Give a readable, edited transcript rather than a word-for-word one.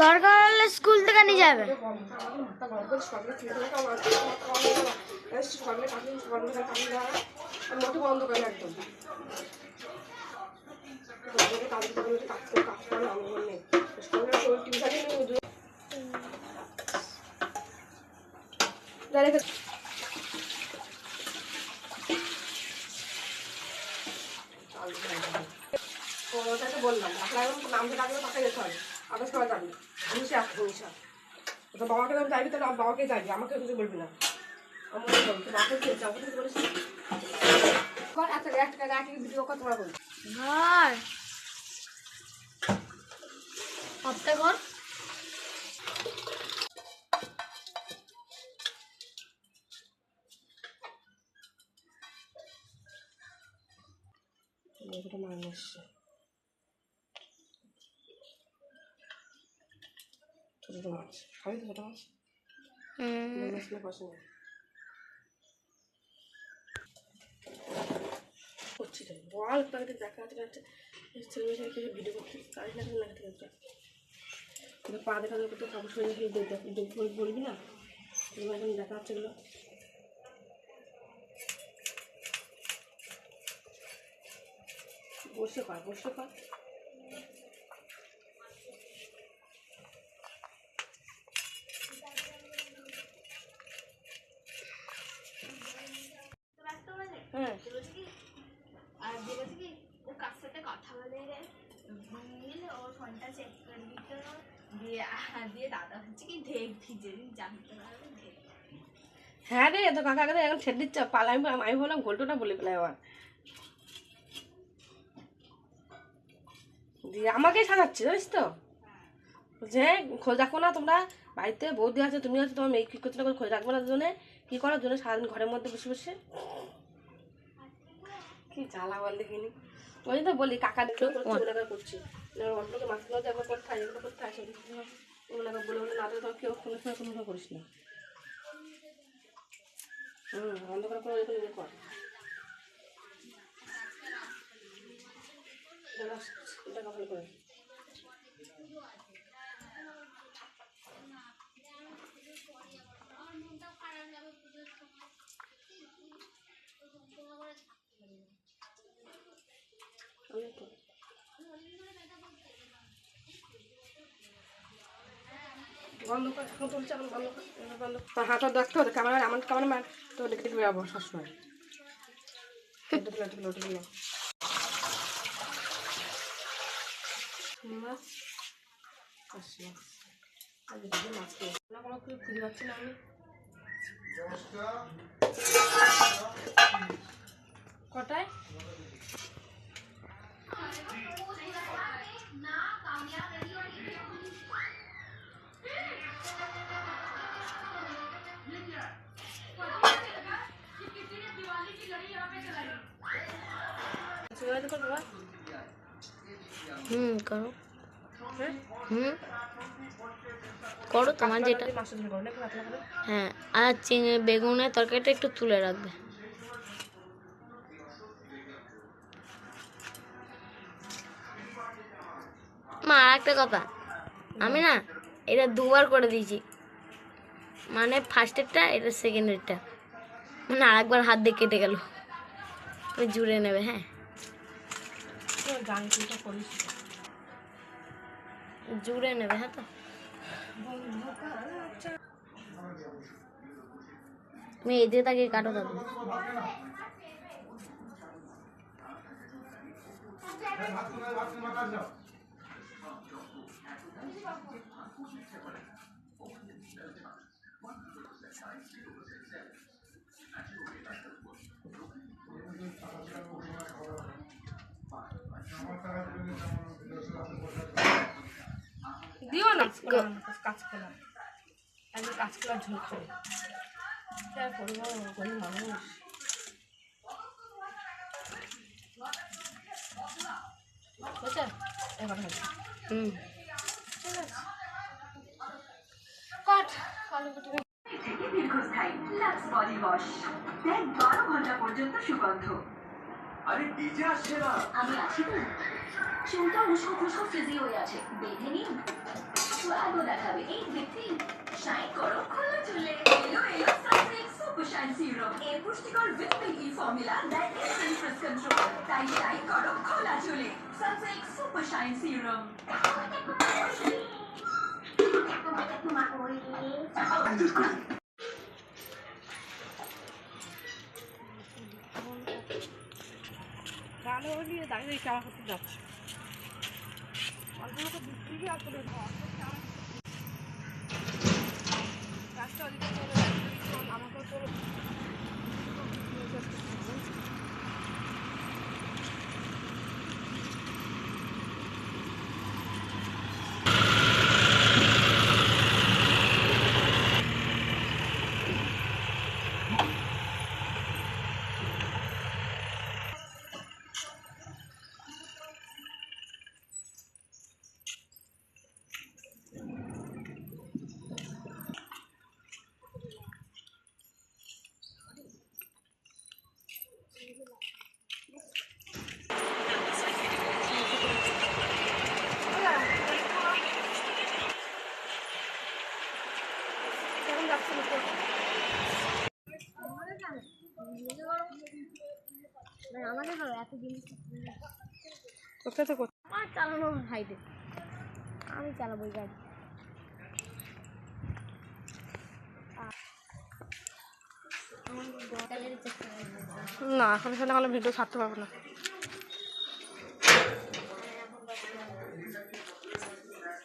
দরকার হলে স্কুল থেকে নিয়ে যাবে। বন্ধ করে একদম বললাম নামটা ডাকলে তাকে যেতে হবে, আদার্স করা যাবে না। ঘুষে আসতে ঘুষা তো বাবাকে যখন যাবি তাহলে বাবাকে যাবি, আমাকে কিছু বলবি না। আমার বাবাকে খেয়েছি, আমাকে কিছু বলিস একটা ভিডিও কথা তোমরা বলছি ভাই আপটা কর। মানুষ ছোট ছোট মাছ খাবি তো, ছোট মাছ পছন্দ করছি তো বল তাকে দেখা যাচ্ছে ছেলে মেয়ে কিছু ভিডিও করতে কাজ না করে লাগাতে যাচ্ছে পা দেখা যাবে তো কাপড় সরিয়ে বলবি না এখন দেখা যাচ্ছে এগুলো বসে কর বসে কর। হ্যাঁ আর বলেছে কি ও কার সাথে কথা বলে ওর ফোনটা চেক করে দিত দিয়ে দাদা হচ্ছে কি দেখবি যেদিন জানতে পারবে দেখ। হ্যাঁ রে তো কাকা কাকা এখন ছেড়ে দিচ্ছে পালা, আমি বললাম ঘোলটোটা বলে পেলাই আবার দিয়ে আমাকেই সাজাচ্ছে জানিস তো, যে খোঁজ রাখো না তোমরা বাড়িতে বৌদি আছে তুমি আছো, তোমার মেয়ে কী করছো না খোঁজ রাখবে না দুজনে, কী করার জন্য সারাদিন ঘরের মধ্যে বসে বসে কি জ্বালা বল দেখিনি। ওই তো বলি কাকা দেখেও করছি অন্যকে মাছগুলো একবার করতে হয়, এগুলো করতে হয় ওগুলো বলে বলে না তো কেউ কোনো সময় কোনো করিস না। বন্ধ করে করে এগুলো কর টাকা ভালো করে বন্ধ কর এখন তুলছে এখন বন্ধ কর বন্ধ তোর হাতটা দেখতে হবে ক্যামেরা আমার ক্যামেরা তো দেখে দেখবে যাবো সবসময় খুঁজে পাচ্ছি না আমি কটায় করো করো তোমার যেটা। হ্যাঁ আর বেগুনের তরকারিটা একটু তুলে রাখবে। মা আর একটা কথা, আমি না এটা দুবার করে দিয়েছি, মানে ফার্স্টেরটা এটা সেকেন্ডেরটা, মানে আর একবার হাত দিয়ে কেটে গেল, তুমি জুড়ে নেবে। হ্যাঁ জুড়ে নেবে। হ্যাঁ তো তুমি এই দিয়ে তাকে কাটো দাদু। দিও না কাঁচকলা আমি কাঁচকলার ঝোল খাবো করবো গরিব মানুষ বুঝছে এবার ঠিক আছে কাট আলু কুটি দীর্ঘস্থায়ী লাক্স বডি ওয়াশ দেখ 12 ঘন্টা পর্যন্ত সুগন্ধ। আরে ডিজে আসছে না, আমি আছি তো, চুলটা উস্কো খুস্কো ফ্রিজি হয়ে আছে, বেঁধে নিন। সোয়াগো দেখাবে এই পৃথিবী শাইন করো খোলা চুলে এলো এলো সানসিল্ক সুপার শাইন সিরাম এর পুষ্টিকর ভিটামিন ই ফর্মুলা দেয় ইনস্ট্যান্ট ফ্রেশ কন্ট্রোল তাই শাইন করো খোলা চুলে সানসিল্ক সুপার শাইন সিরাম ভালো হলে দাঁড়িয়ে চাওয়া করতে যাচ্ছে অল্প লোক বিক্রি আর করে গাছটা ওদিকে চলে যাচ্ছে আমাকেও চলে এখন যাচ্ছে আমাদের ভালো এত জিনিস কোথায় তো আমার চালানো হাইটে আমি চালাবো গাড়ি না এখন এখানে ভিডিও ছাড়তে পারবো না